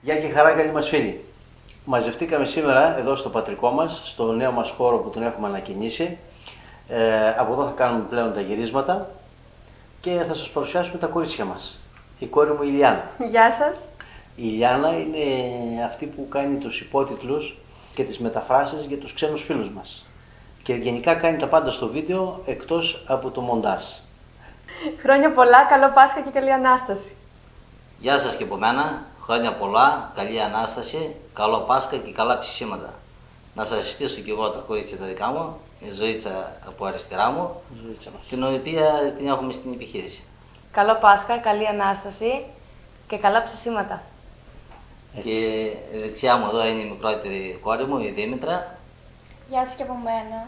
Γεια και χαρά, καλή μας φίλοι. Μαζευτήκαμε σήμερα εδώ στο πατρικό μας, στο νέο μας χώρο που τον έχουμε ανακαινήσει. Από εδώ θα κάνουμε πλέον τα γυρίσματα και θα σας παρουσιάσουμε τα κορίτσια μας. Η κόρη μου η Ηλιάνα. Γεια σας. Η Ηλιάνα είναι αυτή που κάνει τους υπότιτλους και τις μεταφράσεις για τους ξένους φίλους μας. Και γενικά κάνει τα πάντα στο βίντεο εκτός από το μοντάζ. Χρόνια πολλά, καλό Πάσχα και καλή Ανάσταση. Γεια σας και από μένα, χρόνια πολλά, καλή Ανάσταση, καλό Πάσχα και καλά ψησίματα. Να σας συστήσω και εγώ τα κορίτσια τα δικά μου, η Ζωήτσα από αριστερά μου, την οποία την έχουμε στην επιχείρηση. Καλό Πάσχα, καλή Ανάσταση και καλά ψησίματα. Και η δεξιά μου εδώ είναι η μικρότερη κόρη μου, η Δήμητρα. Γεια σας και από μένα,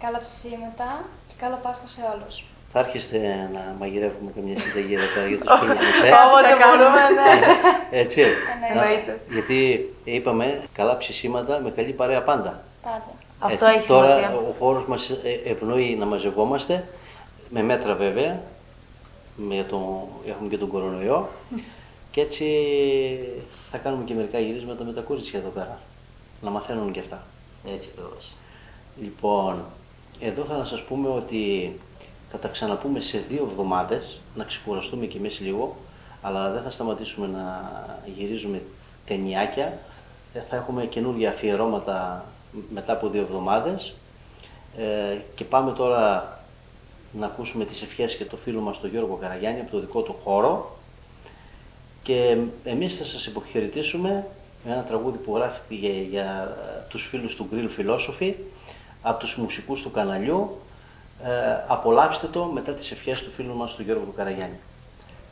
καλά ψησίματα και καλό Πάσχα σε όλους. Θα άρχιστε να μαγειρεύουμε καμιά συνταγή εδώ πέρα για τους φίλους μας, Όποτε μπορούμε, ναι. Έτσι. Εννοείται. Γιατί είπαμε καλά ψησίματα με καλή παρέα πάντα. Πάντα. Αυτό Έτσι, έχει τώρα σημασία. ο χώρος μας ευνοεί να μαζευόμαστε, με μέτρα βέβαια, έχουμε και τον κορονοϊό και έτσι θα κάνουμε και μερικά γυρίσματα με τα κορίτσια εδώ πέρα, να μαθαίνουν και αυτά. Έτσι ακριβώς. Λοιπόν, εδώ θα να σας πούμε ότι θα τα ξαναπούμε σε 2 εβδομάδες, να ξεκουραστούμε κι εμείς λίγο, αλλά δεν θα σταματήσουμε να γυρίζουμε ταινιάκια. Θα έχουμε καινούργια αφιερώματα μετά από 2 εβδομάδες και πάμε τώρα να ακούσουμε τις ευχές και το φίλο μας τον Γιώργο Καραγιάννη από το δικό του χώρο και εμείς θα σας υποχαιρετήσουμε με ένα τραγούδι που γράφτηκε για τους φίλους του Grill Philosophy από τους μουσικούς του καναλιού. Απολαύστε το μετά τις ευχές του φίλου μας του Γιώργου του Καραγιάννη.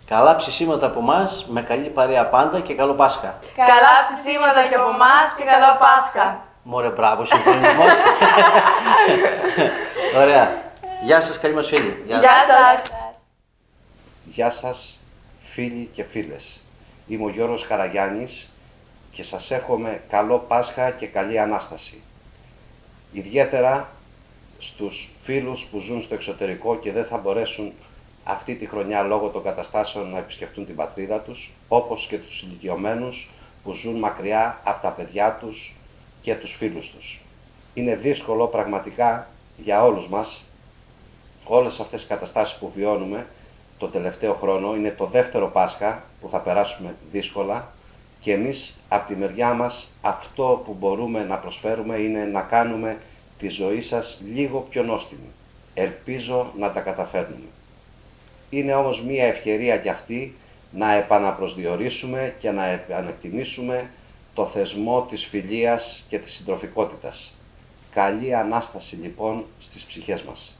Καλά ψησίματα από εμάς, με καλή παρέα πάντα και καλό Πάσχα. Καλά ψησίματα και από εμάς και καλό Πάσχα. Μωρέ, μπράβο, συγχρονισμός. Ωραία. Γεια σας, καλή μας φίλη. Γεια σας. Γεια σας φίλοι και φίλες. Είμαι ο Γιώργος Καραγιάννης και σας εύχομαι καλό Πάσχα και καλή Ανάσταση. Ιδιαίτερα στους φίλους που ζουν στο εξωτερικό και δεν θα μπορέσουν αυτή τη χρονιά λόγω των καταστάσεων να επισκεφτούν την πατρίδα τους, όπως και τους ηλικιωμένους που ζουν μακριά από τα παιδιά τους και τους φίλους τους. Είναι δύσκολο πραγματικά για όλους μας, όλες αυτές τις καταστάσεις που βιώνουμε το τελευταίο χρόνο. Είναι το δεύτερο Πάσχα που θα περάσουμε δύσκολα και εμείς από τη μεριά μας αυτό που μπορούμε να προσφέρουμε είναι να κάνουμε τη ζωή σας λίγο πιο νόστιμη. Ελπίζω να τα καταφέρνουμε. Είναι όμως μία ευκαιρία κι αυτή να επαναπροσδιορίσουμε και να επανεκτιμήσουμε το θεσμό της φιλίας και της συντροφικότητας. Καλή Ανάσταση λοιπόν στις ψυχές μας.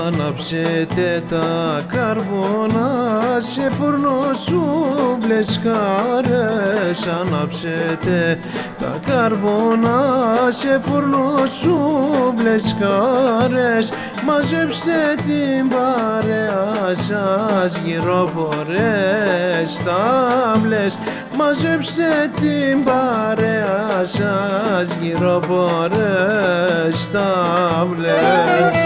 Ανάψετε τα καρβόνα σε φουρνό σούβλες χάρες. Ανάψετε τα καρβόνα σε φουρνό σούβλες χάρες. Μαζέψτε την παρέα σας γύρω φορές τάβλες. Μαζέψτε την παρέα σας γύρω φορές τάβλες.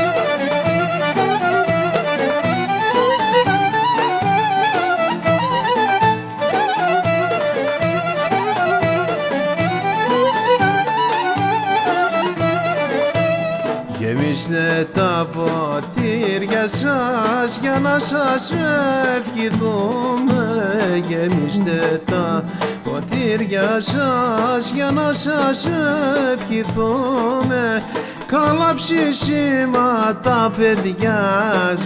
Γεμίστε τα ποτήρια σας για να σας ευχηθούμε. Γεμίστε τα ποτήρια σας για να σας ευχηθούμε. Καλά ψησίματα παιδιά,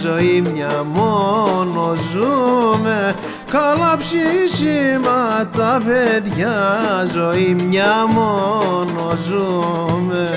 ζωή μια μόνο ζούμε. Καλά ψησίματα παιδιά, ζωή μια μόνο ζούμε.